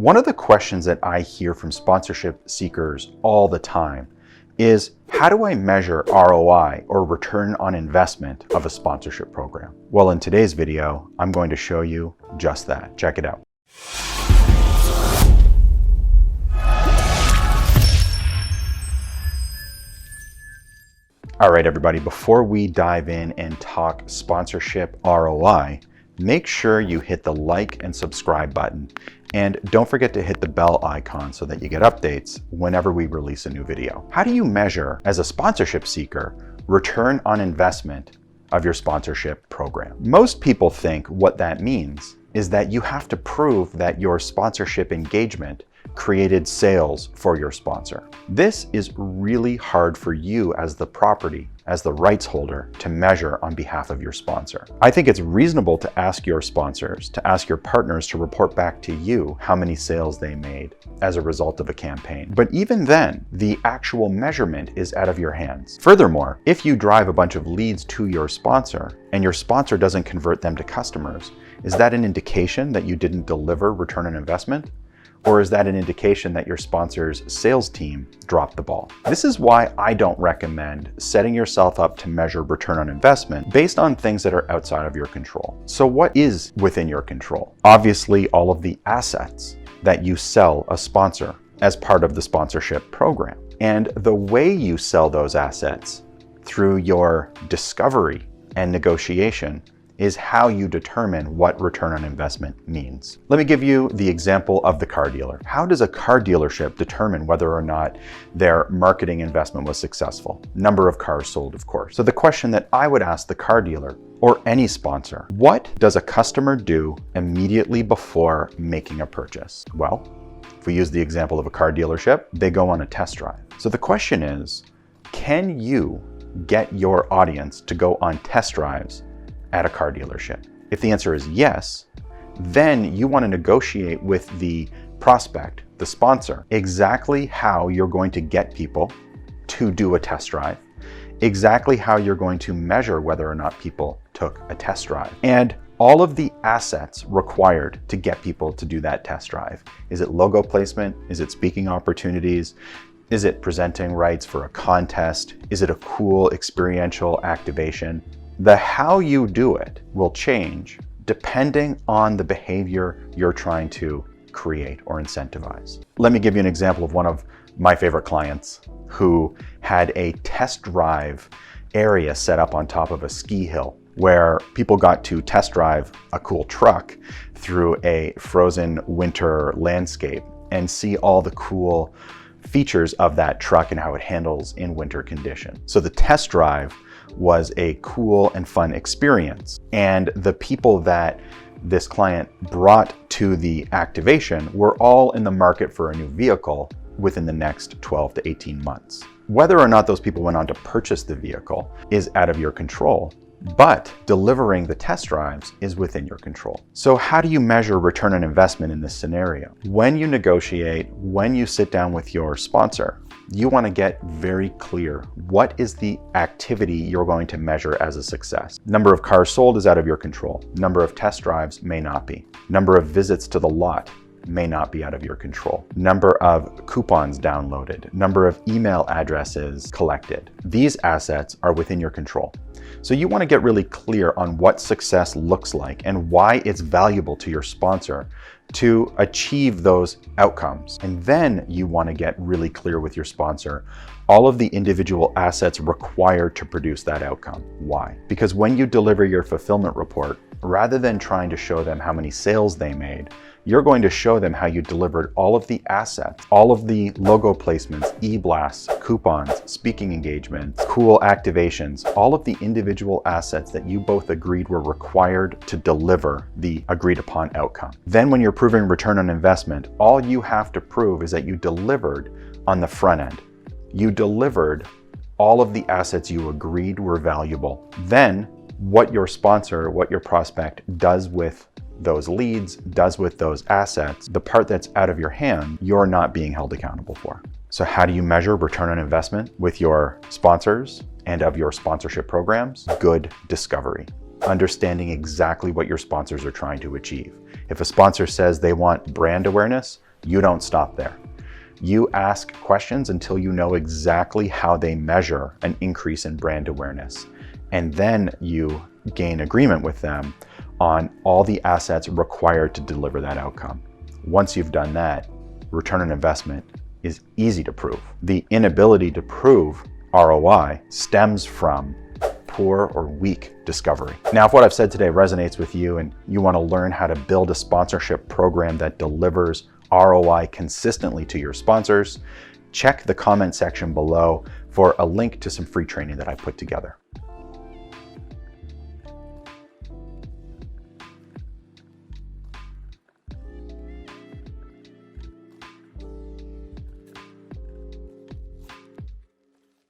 One of the questions that I hear from sponsorship seekers all the time is, how do I measure ROI, or return on investment, of a sponsorship program? Well, in today's video, I'm going to show you just that. Check it out. All right, everybody, before we dive in and talk sponsorship ROI, make sure you hit the like and subscribe button. And don't forget to hit the bell icon so that you get updates whenever we release a new video. How do you measure, as a sponsorship seeker, return on investment of your sponsorship program? Most people think what that means is that you have to prove that your sponsorship engagement created sales for your sponsor. This is really hard for you as the property, as the rights holder, to measure on behalf of your sponsor. I think it's reasonable to ask your sponsors, to ask your partners to report back to you how many sales they made as a result of a campaign. But even then, the actual measurement is out of your hands. Furthermore, if you drive a bunch of leads to your sponsor and your sponsor doesn't convert them to customers, is that an indication that you didn't deliver return on investment? Or is that an indication that your sponsor's sales team dropped the ball? This is why I don't recommend setting yourself up to measure return on investment based on things that are outside of your control. So what is within your control? Obviously, all of the assets that you sell a sponsor as part of the sponsorship program. And the way you sell those assets through your discovery and negotiation is how you determine what return on investment means. Let me give you the example of the car dealer. How does a car dealership determine whether or not their marketing investment was successful? Number of cars sold, of course. So the question that I would ask the car dealer, or any sponsor, what does a customer do immediately before making a purchase? Well, if we use the example of a car dealership, they go on a test drive. So the question is, can you get your audience to go on test drives at a car dealership? If the answer is yes, then you want to negotiate with the prospect, the sponsor, exactly how you're going to get people to do a test drive, exactly how you're going to measure whether or not people took a test drive, and all of the assets required to get people to do that test drive. Is it logo placement? Is it speaking opportunities? Is it presenting rights for a contest? Is it a cool experiential activation? The how you do it will change depending on the behavior you're trying to create or incentivize. Let me give you an example of one of my favorite clients who had a test drive area set up on top of a ski hill where people got to test drive a cool truck through a frozen winter landscape and see all the cool features of that truck and how it handles in winter conditions. So the test drive was a cool and fun experience. And the people that this client brought to the activation were all in the market for a new vehicle within the next 12 to 18 months. Whether or not those people went on to purchase the vehicle is out of your control, but delivering the test drives is within your control. So how do you measure return on investment in this scenario? When you negotiate, when you sit down with your sponsor, you want to get very clear what is the activity you're going to measure as a success. Number of cars sold is out of your control. Number of test drives may not be. Number of visits to the lot may not be out of your control. Number of coupons downloaded. Number of email addresses collected. These assets are within your control. So you want to get really clear on what success looks like and why it's valuable to your sponsor to achieve those outcomes. And then you want to get really clear with your sponsor all of the individual assets required to produce that outcome. Why? Because when you deliver your fulfillment report, rather than trying to show them how many sales they made, you're going to show them how you delivered all of the assets, all of the logo placements, e-blasts, coupons, speaking engagements, cool activations, all of the individual assets that you both agreed were required to deliver the agreed upon outcome. Then when you're proving return on investment, all you have to prove is that you delivered on the front end. You delivered all of the assets you agreed were valuable. Then what your sponsor, what your prospect does with those leads, does with those assets, the part that's out of your hand, you're not being held accountable for. So how do you measure return on investment with your sponsors and of your sponsorship programs? Good discovery. Understanding exactly what your sponsors are trying to achieve. If a sponsor says they want brand awareness, you don't stop there. You ask questions until you know exactly how they measure an increase in brand awareness. And then you gain agreement with them on all the assets required to deliver that outcome. Once you've done that, return on investment is easy to prove. The inability to prove ROI stems from poor or weak discovery. Now, if what I've said today resonates with you and you want to learn how to build a sponsorship program that delivers ROI consistently to your sponsors, check the comment section below for a link to some free training that I put together.